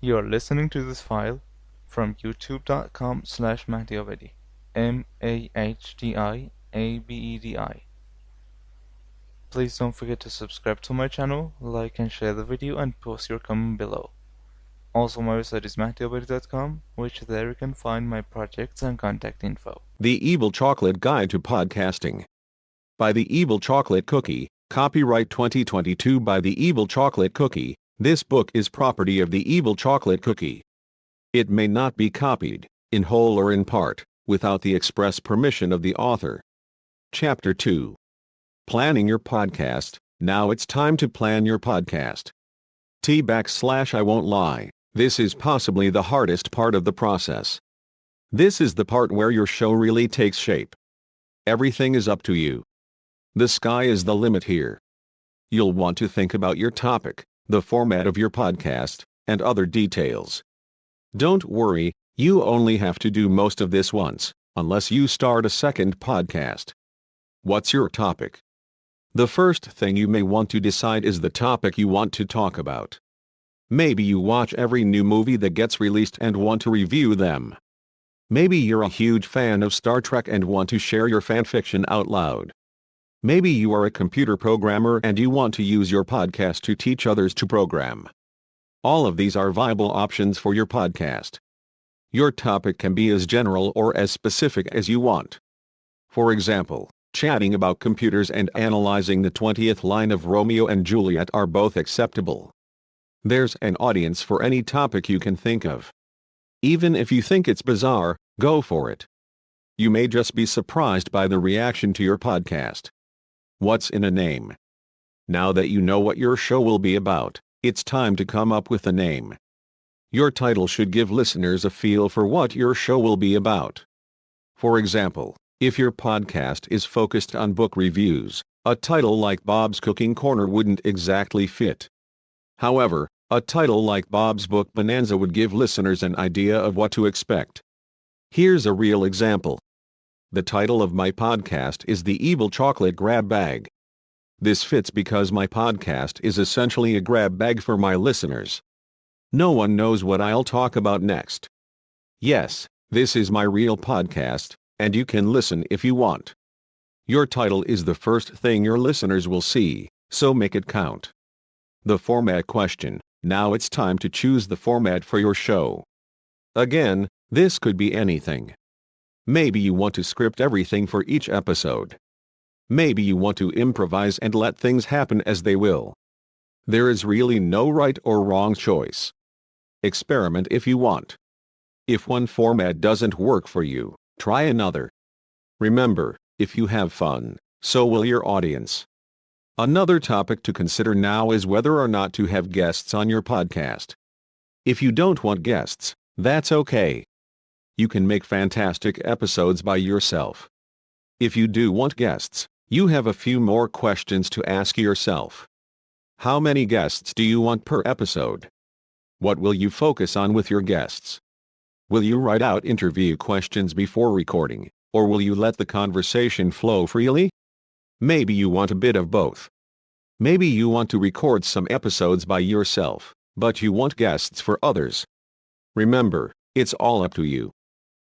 You're listening to this file from youtube.com/mahdi MAHDIABEDI. Please don't forget to subscribe to my channel, like and share the video, and post your comment below. Also, my website is mahdiabedi.com, which there you can find my projects and contact info. The Evil Chocolate Guide to Podcasting. By The Evil Chocolate Cookie, copyright 2022 by The Evil Chocolate Cookie. This book is property of The Evil Chocolate Cookie. It may not be copied, in whole or in part, without the express permission of the author. Chapter 2. Planning Your Podcast. Now it's time to plan your podcast. I won't lie, this is possibly the hardest part of the process. This is the part where your show really takes shape. Everything is up to you. The sky is the limit here. You'll want to think about your topic, the format of your podcast, and other details. Don't worry, you only have to do most of this once, unless you start a second podcast. What's your topic? The first thing you may want to decide is the topic you want to talk about. Maybe you watch every new movie that gets released and want to review them. Maybe you're a huge fan of Star Trek and want to share your fanfiction out loud. Maybe you are a computer programmer and you want to use your podcast to teach others to program. All of these are viable options for your podcast. Your topic can be as general or as specific as you want. For example, chatting about computers and analyzing the 20th line of Romeo and Juliet are both acceptable. There's an audience for any topic you can think of. Even if you think it's bizarre, go for it. You may just be surprised by the reaction to your podcast. What's in a name? Now that you know what your show will be about, it's time to come up with a name. Your title should give listeners a feel for what your show will be about. For example, if your podcast is focused on book reviews, a title like Bob's Cooking Corner wouldn't exactly fit. However, a title like Bob's Book Bonanza would give listeners an idea of what to expect. Here's a real example. The title of my podcast is The Evil Chocolate Grab Bag. This fits because my podcast is essentially a grab bag for my listeners. No one knows what I'll talk about next. Yes, this is my real podcast, and you can listen if you want. Your title is the first thing your listeners will see, so make it count. The format question. Now it's time to choose the format for your show. Again, this could be anything. Maybe you want to script everything for each episode. Maybe you want to improvise and let things happen as they will. There is really no right or wrong choice. Experiment if you want. If one format doesn't work for you, try another. Remember, if you have fun, so will your audience. Another topic to consider now is whether or not to have guests on your podcast. If you don't want guests, that's okay. You can make fantastic episodes by yourself. If you do want guests, you have a few more questions to ask yourself. How many guests do you want per episode? What will you focus on with your guests? Will you write out interview questions before recording, or will you let the conversation flow freely? Maybe you want a bit of both. Maybe you want to record some episodes by yourself, but you want guests for others. Remember, it's all up to you.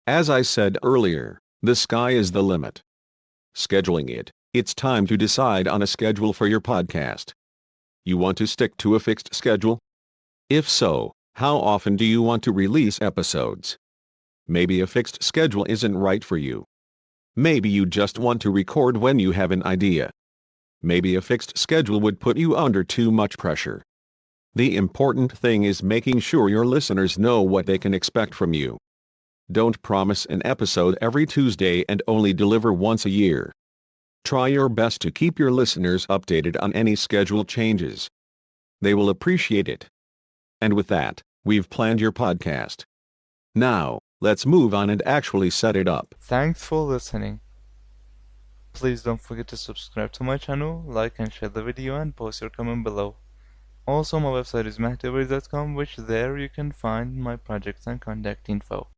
As I said earlier, the sky is the limit. Scheduling it, it's time to decide on a schedule for your podcast. You want to stick to a fixed schedule? If so, how often do you want to release episodes? Maybe a fixed schedule isn't right for you. Maybe you just want to record when you have an idea. Maybe a fixed schedule would put you under too much pressure. The important thing is making sure your listeners know what they can expect from you. Don't promise an episode every Tuesday and only deliver once a year. Try your best to keep your listeners updated on any schedule changes. They will appreciate it. And with that, we've planned your podcast. Now, let's move on and actually set it up. Thanks for listening. Please don't forget to subscribe to my channel, like and share the video, and post your comment below. Also, my website is mahdiabedi.com, which there you can find my projects and contact info.